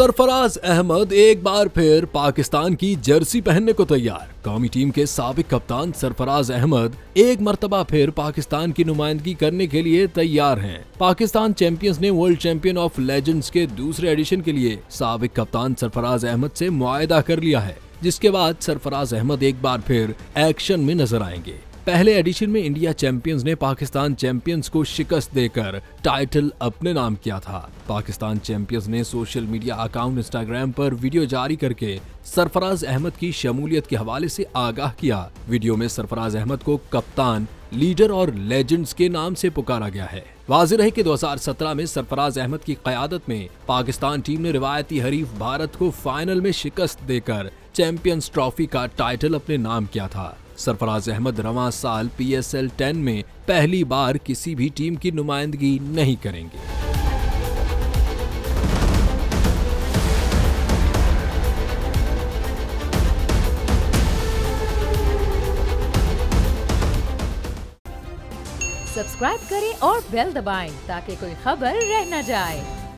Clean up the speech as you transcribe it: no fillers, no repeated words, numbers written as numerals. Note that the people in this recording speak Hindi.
सरफराज अहमद एक बार फिर पाकिस्तान की जर्सी पहनने को तैयार। कौमी टीम के साबिक कप्तान सरफराज अहमद एक मर्तबा फिर पाकिस्तान की नुमाइंदगी करने के लिए तैयार हैं। पाकिस्तान चैंपियंस ने वर्ल्ड चैंपियन ऑफ लेजेंड्स के दूसरे एडिशन के लिए साबिक कप्तान सरफराज अहमद से मुआहदा कर लिया है, जिसके बाद सरफराज अहमद एक बार फिर एक्शन में नजर आएंगे। पहले एडिशन में इंडिया चैंपियंस ने पाकिस्तान चैंपियंस को शिकस्त देकर टाइटल अपने नाम किया था। पाकिस्तान चैंपियंस ने सोशल मीडिया अकाउंट इंस्टाग्राम पर वीडियो जारी करके सरफराज अहमद की शमूलियत के हवाले से आगाह किया। वीडियो में सरफराज अहमद को कप्तान, लीडर और लेजेंड्स के नाम से पुकारा गया है। वाज़ेह रहे कि 2017 में सरफराज अहमद की क़यादत में पाकिस्तान टीम ने रिवायती हरीफ भारत को फाइनल में शिकस्त देकर चैंपियंस ट्रॉफी का टाइटल अपने नाम किया था। सरफराज अहमद रवां साल PSL 10 में पहली बार किसी भी टीम की नुमाइंदगी नहीं करेंगे। सब्सक्राइब करें और बेल दबाएं ताकि कोई खबर रह न जाए।